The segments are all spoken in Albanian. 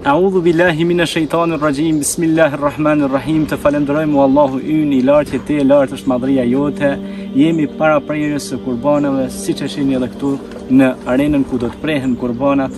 A'udhu billahi minash shaitanir rajim. Bismillahirrahmanirrahim. Të falenderojmë Allahu ynë i lartë, te lartë është madhëria jote. Jemi para prerjes së qurbanave, siç e shihni edhe këtu në arenën ku do të prehen qurbanat,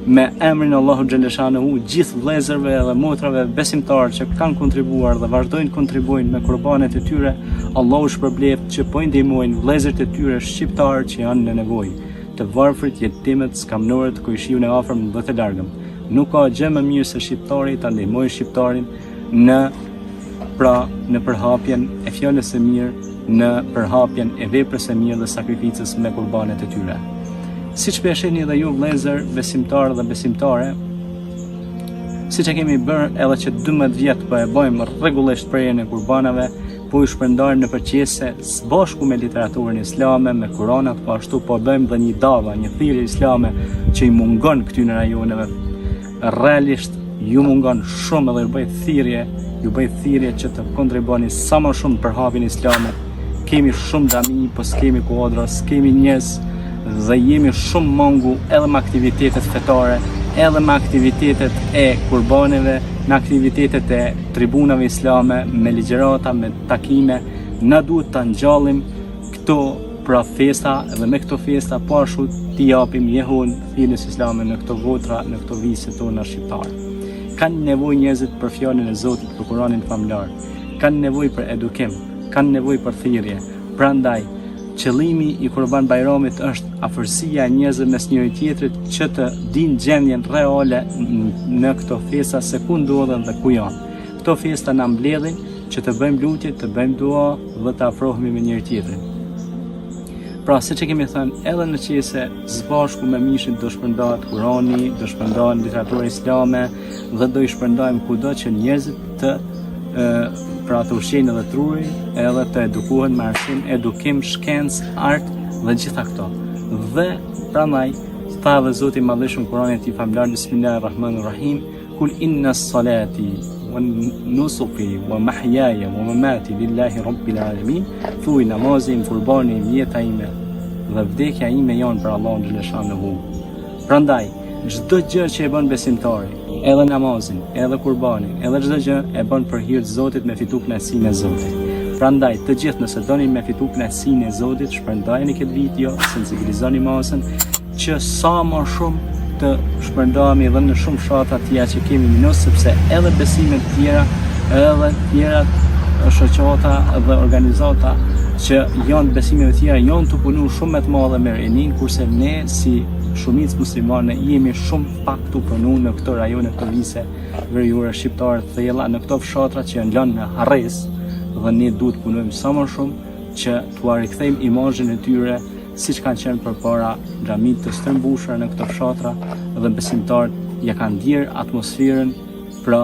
me emrin Allahu xhaleshanehu, gjithë vëllezërve dhe motrave besimtarë që kanë kontribuar dhe vazhdojnë kontribuojnë me qurbanet e tyre. Allahu shpërbleft që po i ndihmojnë vëllezërt e tyre shqiptarë që janë në nevojë, të varfrit, jetimët, skamnorët, kujshiun e afërm dhe të largëm. Nuk ka gjë më mirë se shqiptari ta ndihmojë shqiptarin në përhapjen e fjalës së mirë, në përhapjen e veprës së mirë dhe sakrificës me qurbanet e tyre. Siç po e shihni edhe ju vëllezër, besimtarë dhe besimtare, siç e kemi bërë edhe që 12 vjet po e bëjmë rregullisht prerjen e qurbanave, po i shpërndajmë në përqese së bashku me literaturën islame, me kuranat, po ashtu po bëjmë dhe një dava, një thirrje islame që i mungon këtyre rajoneve. Realisht ju mungon shumë edhe ju bëj thirrje që të kontribuani sa më shumë për hapjen islame. Kemi shumë xhami, po s'kemi kuadra, s'kemi njerëz dhe jemi shumë mangu edhe me aktivitetet fetare, edhe me aktivitetet e qurbaneve, në aktivitetet e tribunave islame, me ligjërata, me takime. Na duhet ta ngjallim këto pra festa dhe me këto festa po ashtu t'i japim jehun thirrjes islame në këto votra, në këto vise tona shqiptare. Kanë nevojë njerëzit për fjalën e Zotit, për Kuranin famlar, kanë nevojë për edukim, kanë nevojë për thirrje. Prandaj qëllimi i Kurban Bajramit është afërsia e njerëzve mes njëri tjetrit që të dinë gjendjen reale në këto festa, se ku ndodhen dhe ku janë. Këto festa na mbledhin që të bëjmë lutje, të bëjmë dua dhe të afrohemi me njëri tjetrin. Pra, siç e kemi thënë, edhe në qese zbashku me mishin do shpërndahet Kurani, do shpërndahet literatura islame dhe do i shpërndajmë kudo që njerëzit të pra të ushqejnë edhe trurin, edhe të edukohen me arsim, edukim, shkencë, art dhe gjitha këto. Dhe prandaj tha dhe Zoti i Madhëshëm Kur'anit i famlar, Bismillahirrahmanirrahim, Kul inna salati wa nusuki wa mahyaya wa mamati lillahi rabbil alamin. Thuaj namazin, qurbani, jeta ime dhe vdekja ime janë për Allahun xhaleshanehu. Prandaj çdo gjë që e bën besimtari, edhe namazin, edhe qurbanin, edhe çdo gjë e bën për hir të Zotit me fitu kënaqësinë e Zotit. Prandaj të gjithë nëse doni me fitu kënaqësinë e Zotit, shpërndajeni këtë video, sensibilizoni masën që sa më shumë të shpërndahemi edhe në shumë fshatra të tjera që kemi minus, sepse edhe besimet tjera, edhe tjera shoqata dhe organizata që janë besimeve tjera janë të punu shumë me të madhe me rinin, kurse ne si shumicë muslimane jemi shumë pak të punu në këto rajone të vise veriore shqiptare të thella, në këto fshatra që janë lënë në harres, dhe ne duhet punojmë sa më shumë që t'u rikthejmë imazhin e tyre siç kanë qenë përpara, xhamit të stërmbushura në këto fshatra dhe besimtarët ja kanë ndier atmosferën pra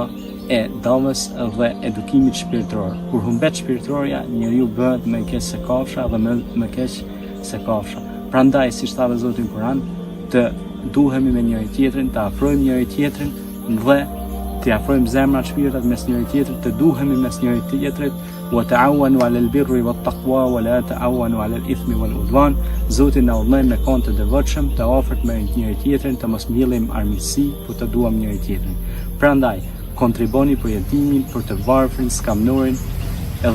e davës dhe edukimit shpirtëror. Kur humbet shpirtëroria, njeriu bëhet më keq se kafsha dhe më keq se kafsha. Prandaj, siç tha Zoti në Kur'an, të duhemi me njëri tjetrin, të afrojmë njëri tjetrin dhe të afrojmë zemrat, shpirtat mes njëri tjetrit, të duhemi mes njëri tjetrit, wa ta'awanu 'alal birri wat taqwa wa la ta'awanu 'alal ithmi wal udwan. Zoti na udhënon me kënd të devotshëm, të afërt me njëri tjetrin, të mos mbjellim armiqësi, por të duam njëri tjetrin. Prandaj, kontriboni për jetimin, për të varfrin, skamnorin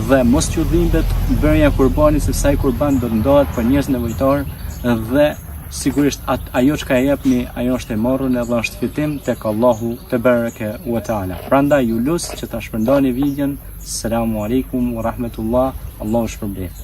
dhe mos qudhimbet bërja qurbani, se sa i qurban do të ndahet për njerëz nevojtar dhe sigurisht ajo që ka jepni, ajo është e marrën edhe është fitim tek Allahu te bareke wa taala. Prandaj ju lut që ta shpërndani videon. Selamu alaikum wa rahmatullah. Allahu shpërblet.